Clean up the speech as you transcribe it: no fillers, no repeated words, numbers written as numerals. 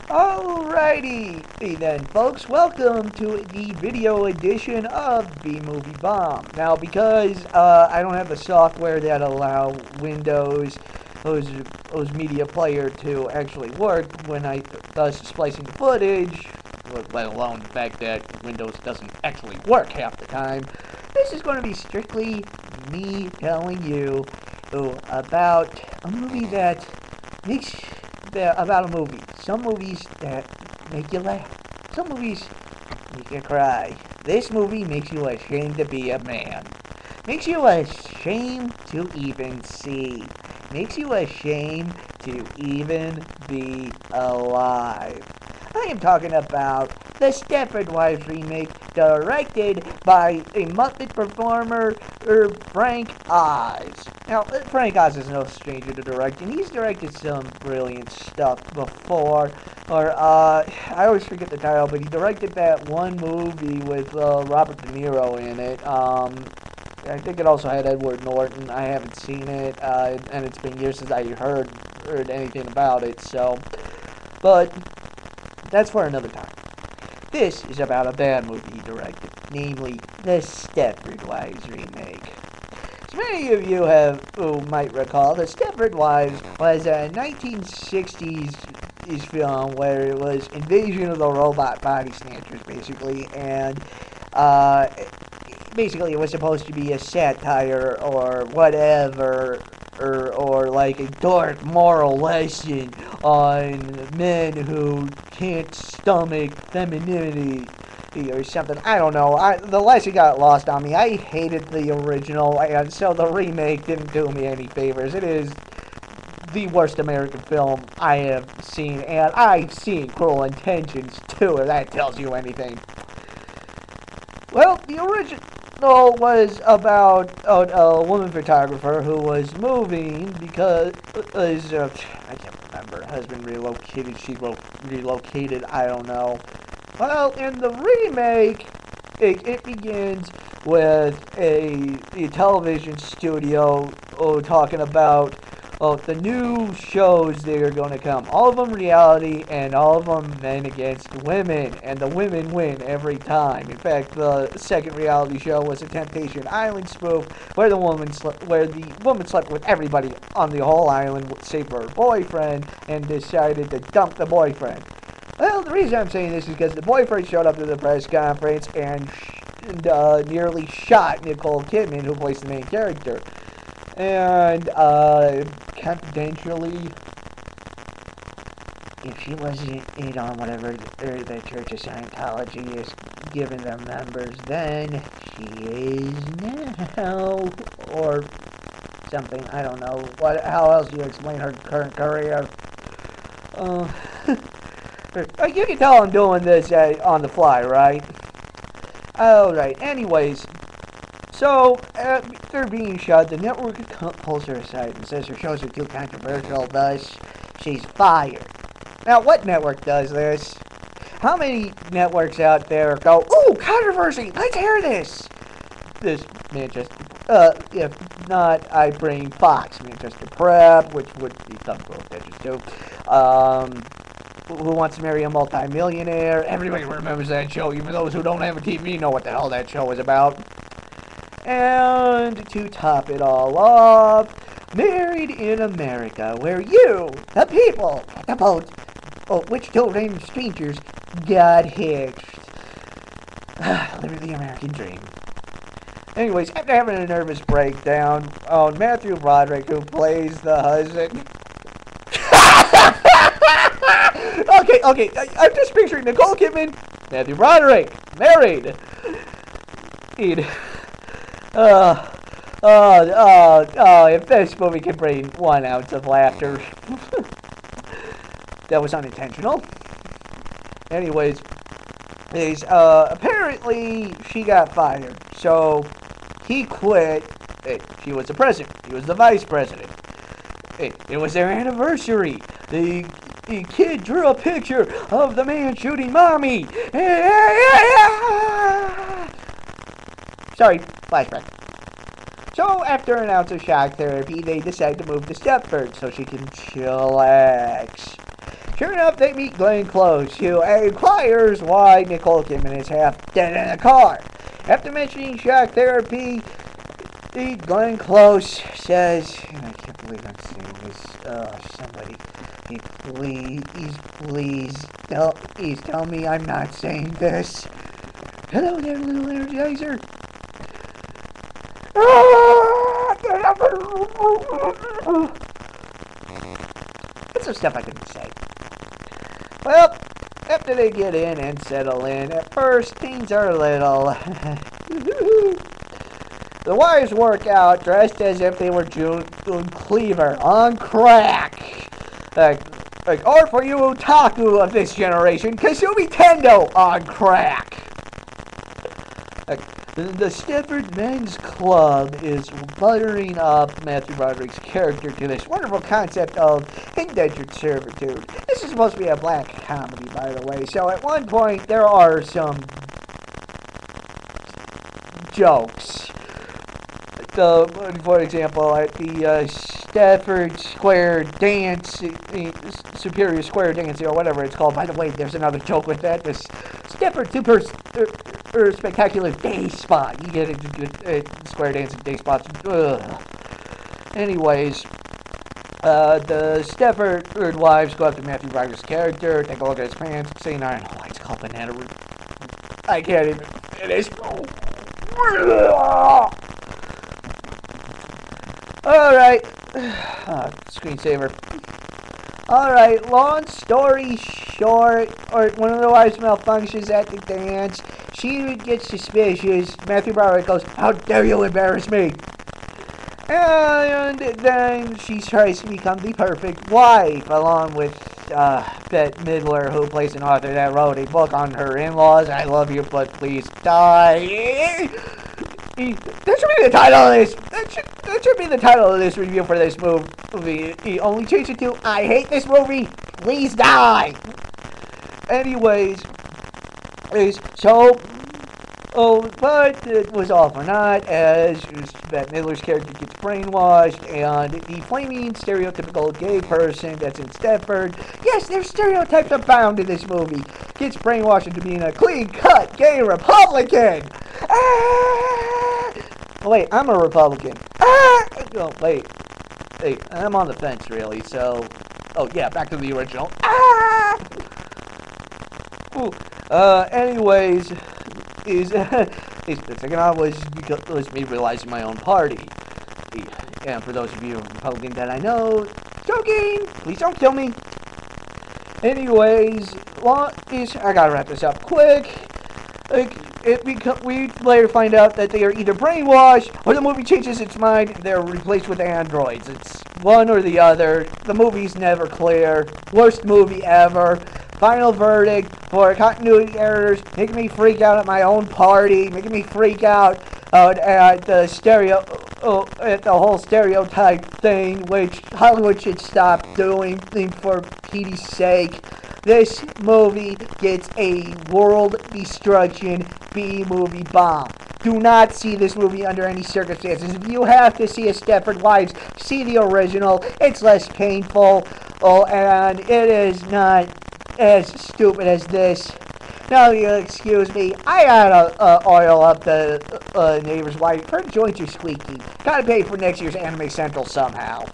Alrighty then, folks, welcome to the video edition of B Movie Bomb. Now, because I don't have the software that allow Windows, those media player to actually work when I thus splicing the footage, let alone the fact that Windows doesn't actually work half the time, this is going to be strictly me telling you about a movie that makes about a movie. Some movies that make you laugh. Some movies make you cry. This movie makes you ashamed to be a man. Makes you ashamed to even see. Makes you ashamed to even be alive. I am talking about the Stepford Wives remake, directed by a Muppet performer, Frank Oz. Now, Frank Oz is no stranger to directing. He's directed some brilliant stuff before, I always forget the title, but he directed that one movie with Robert De Niro in it. I think it also had Edward Norton. I haven't seen it, and it's been years since I heard anything about it, so, but that's for another time. This is about a bad movie he directed, namely the Stepford Wives remake. As many of you who might recall, the Stepford Wives was a 1960s film where it was Invasion of the Robot Body Snatchers, basically, and basically it was supposed to be a satire or whatever, or like a dark moral lesson on men who can't stomach femininity or something. I don't know. The lesson got lost on me. I hated the original, and so the remake didn't do me any favors. It is the worst American film I have seen, and I've seen Cruel Intentions too, if that tells you anything. Well, the original was about a woman photographer who was moving because I can't remember. Her husband relocated. She relocated. I don't know. Well, in the remake, it begins with a television studio talking about the new shows that are going to come. All of them reality, and all of them men against women, and the women win every time. In fact, the second reality show was a Temptation Island spoof, where the woman slept with everybody on the whole island, save for her boyfriend, and decided to dump the boyfriend. Well, the reason I'm saying this is because the boyfriend showed up to the press conference and nearly shot Nicole Kidman, who plays the main character. And, confidentially, if she wasn't in on whatever the Church of Scientology is giving them members, then she is now, or something, I don't know. How else do you explain her current career? You can tell I'm doing this on the fly, right? Alright, anyways. So, after being shot, the network pulls her aside and says her shows are too controversial, thus, she's fired. Now, what network does this? How many networks out there go, ooh, controversy, let's hear this? This Manchester, if not, I bring Fox, Manchester Prep, which would be some Cruel Intentions too. Who Wants to Marry a Multi-Millionaire? Everybody remembers that show, even those who don't have a TV know what the hell that show is about. And to top it all off, Married in America, where you, the people, the boat, which two random strangers got hitched. Living the American dream. Anyways, after having a nervous breakdown, Matthew Broderick, who plays the husband. Okay, I'm just picturing Nicole Kidman, Matthew Broderick, married. If this movie can bring 1 ounce of laughter. That was unintentional. Anyways, apparently she got fired, so he quit. She was the president. He was the vice president. It was their anniversary. The kid drew a picture of the man shooting mommy. Sorry, flashback. So, after an ounce of shock therapy, they decide to move to Stepford so she can chillax. Sure enough, they meet Glenn Close, who inquires why Nicole Kidman is half dead in a car. After mentioning shock therapy, Glenn Close says, I can't believe I'm saying this. Somebody, please tell me I'm not saying this. Hello there, little Energizer. That's some stuff I couldn't say. Well, after they get in and settle in, at first things are a little... The wives work out dressed as if they were June Cleaver on crack. Or for you otaku of this generation, Kasumi Tendo on crack. The Stepford Men's Club is buttering up Matthew Broderick's character to this wonderful concept of indentured servitude. This is supposed to be a black comedy, by the way, so at one point there are some jokes. For example, at the Stepford Square Dance, Superior Square Dance, or whatever it's called. By the way, there's another joke with that. This Stepford Super Spectacular Day Spot. You get it, Square Dance and Day Spots. Ugh. Anyways, the Stepford wives go up to Matthew Broderick's character, take a look at his pants, saying, I don't know why it's called banana root. I can't even finish. Alright. Screensaver. Alright, long story short, one of the wives malfunctions at the dance. She gets suspicious. Matthew Broderick goes, how dare you embarrass me? And then she tries to become the perfect wife, along with Bette Midler, who plays an author that wrote a book on her in-laws. I love you, but please die. That should be the title of this. That should be the title of this review for this movie. He only changed it to I hate this movie. Please die. Anyways, but it was all for naught as Bette Midler's character gets brainwashed, and the flaming stereotypical gay person that's in Stepford, yes, there's stereotypes abound in this movie, gets brainwashed into being a clean-cut gay Republican. Oh, wait, I'm a Republican. Oh, wait, I'm on the fence, really, so... Oh, yeah, back to the original. Anyways, the second off was me realizing my own party. And for those of you Republicans that I know, joking, please don't kill me. Anyways, I gotta wrap this up quick. We later find out that they are either brainwashed or the movie changes its mind. They're replaced with androids. It's one or the other. The movie's never clear. Worst movie ever. Final verdict for continuity errors, making me freak out at my own party, making me freak out at the whole stereotype thing, which Hollywood should stop doing, for Petey's sake. This movie gets a world destruction B-movie bomb. Do not see this movie under any circumstances. If you have to see a Stepford Wives, see the original. It's less painful, and it is not as stupid as this. Now, you'll excuse me, I gotta oil up the neighbor's wife. Her joints are squeaky. Gotta pay for next year's Anime Central somehow.